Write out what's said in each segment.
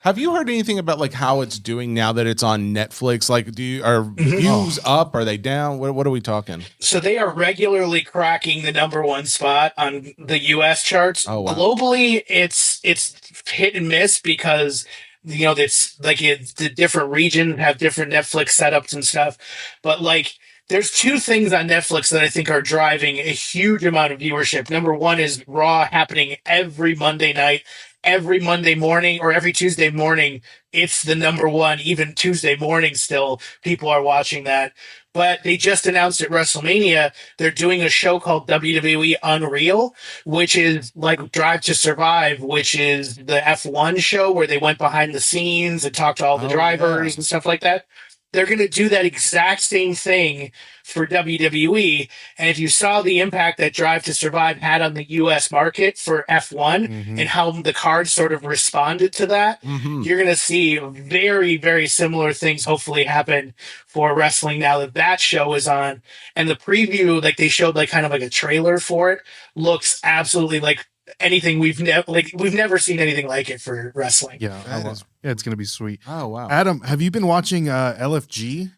Have you heard anything about like how it's doing now that it's on Netflix? Like, are views up? Are they down? What are we talking? So they are regularly cracking the number one spot on the US charts. Oh wow. Globally, it's hit and miss because it's like the different regions have different Netflix setups and stuff. But like there's two things on Netflix that I think are driving a huge amount of viewership. Number one is Raw happening every Monday night, every Monday morning, or every Tuesday morning. It's the number one, even Tuesday morning still. People are watching that. But they just announced at WrestleMania they're doing a show called WWE Unreal, which is like Drive to Survive, which is the F1 show where they went behind the scenes and talked to all the drivers and stuff like that. They're going to do that exact same thing for WWE. And if you saw the impact that Drive to Survive had on the US market for F1 and how the cards sort of responded to that, you're going to see very, very similar things hopefully happen for wrestling now that that show is on. And the preview, like they showed like kind of like a trailer for it, looks absolutely like anything we've never seen anything like it for wrestling. Yeah, it's gonna be sweet. Oh wow. Adam, have you been watching LFG?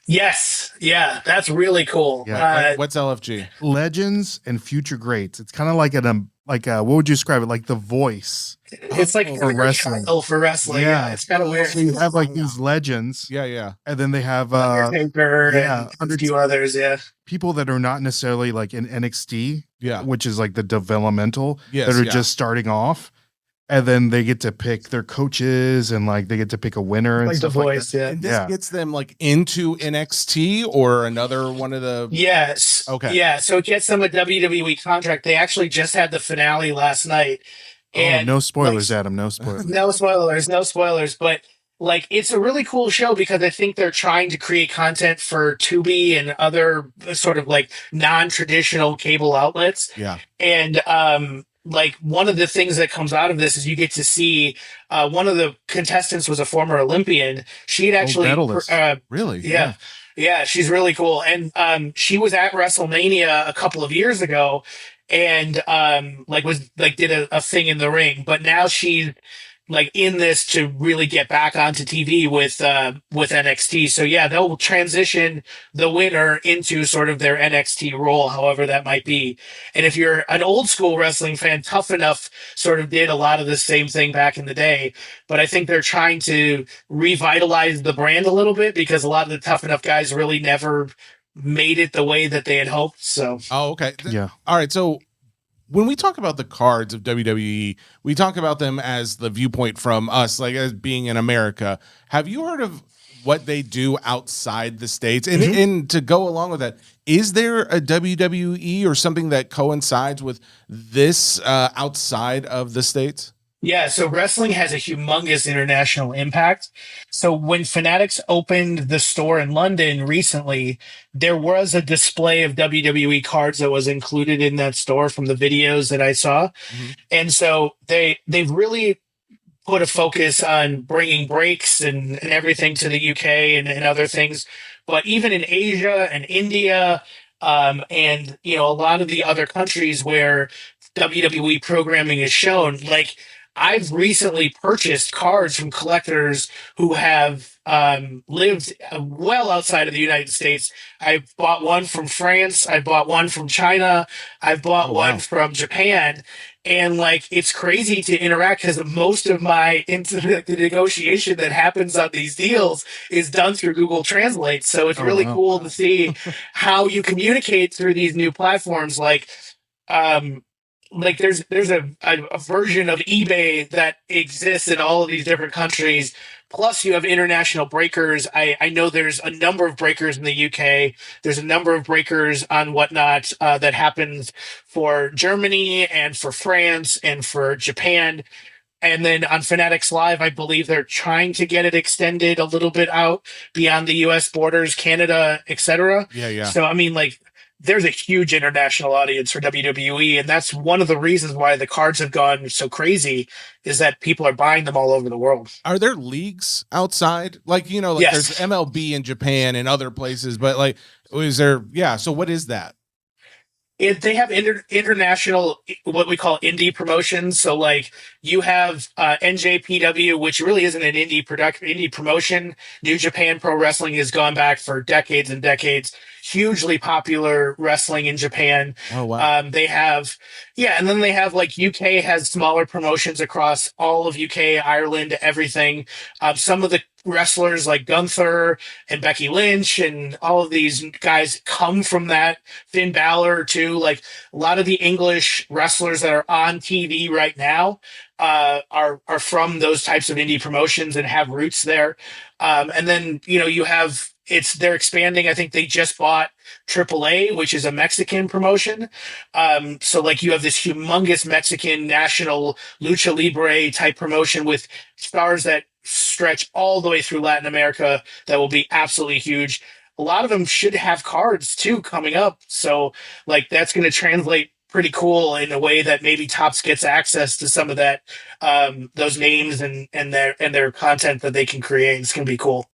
Yes, yeah, that's really cool. Yeah. What's LFG? Legends and Future Greats. It's kind of like what would you describe it? Like The Voice. It's like for wrestling. For wrestling, yeah, it's kind of weird. So you have like these legends, Yeah. and then they have Undertaker and a few others, people that are not necessarily like in NXT, which is like the developmental, that are just starting off, and then they get to pick their coaches and like they get to pick a winner and like stuff The Voice, like that. And this gets them like into NXT or another one of the. Yes. Okay. Yeah. So it gets them a WWE contract. They actually just had the finale last night. And no spoilers, Adam. No spoilers. No spoilers. But like, it's a really cool show because I think they're trying to create content for Tubi and other sort of like non-traditional cable outlets. Yeah. And like one of the things that comes out of this is you get to see one of the contestants was a former Olympian. She had actually really, yeah, she's really cool. And she was at WrestleMania a couple of years ago and did a thing in the ring, but now she's like in this to really get back onto TV with NXT. So yeah, they'll transition the winner into sort of their NXT role, however that might be. And if you're an old school wrestling fan, Tough Enough sort of did a lot of the same thing back in the day. But I think they're trying to revitalize the brand a little bit because a lot of the Tough Enough guys really never made it the way that they had hoped. So okay. Yeah. All right. So when we talk about the cards of WWE, we talk about them as the viewpoint from us, like as being in America. Have you heard of what they do outside the States? And to go along with that, is there a WWE or something that coincides with this outside of the States? Yeah, so wrestling has a humongous international impact. So when Fanatics opened the store in London recently, there was a display of WWE cards that was included in that store from the videos that I saw. And so they've really put a focus on bringing breaks and everything to the UK and other things. But even in Asia and India, and a lot of the other countries where WWE programming is shown, like I've recently purchased cards from collectors who have lived well outside of the United States. I bought one from France. I bought one from China. I've bought one from Japan. And like, it's crazy to interact because most of the negotiation that happens on these deals is done through Google Translate. So it's really cool to see how you communicate through these new platforms. Like there's a version of eBay that exists in all of these different countries. Plus you have international breakers. I know there's a number of breakers in the UK. There's a number of breakers on whatnot that happens for Germany and for France and for Japan. And then on Fanatics Live, I believe they're trying to get it extended a little bit out beyond the US borders, Canada, etc. Yeah. So I mean, like, there's a huge international audience for WWE, and that's one of the reasons why the cards have gone so crazy is that people are buying them all over the world. Are there leagues outside? Like, Yes. There's MLB in Japan and other places, but like, is there, so what is that? They have international, what we call indie promotions. So like You have NJPW, which really isn't an indie promotion. New Japan Pro Wrestling has gone back for decades and decades. Hugely popular wrestling in Japan. Oh wow. They have, yeah, and then they have like UK has smaller promotions across all of UK, Ireland, everything. Some of the wrestlers like Gunther and Becky Lynch and all of these guys come from that. Finn Balor too. Like a lot of the English wrestlers that are on TV right now are from those types of indie promotions and have roots there. And then you have they're expanding. I think they just bought AAA, which is a Mexican promotion. So like you have this humongous Mexican national lucha libre type promotion with stars that stretch all the way through Latin America that will be absolutely huge. A lot of them should have cards too coming up. So like that's going to translate pretty cool in a way that maybe Topps gets access to some of that those names and their content that they can create. It's going to be cool.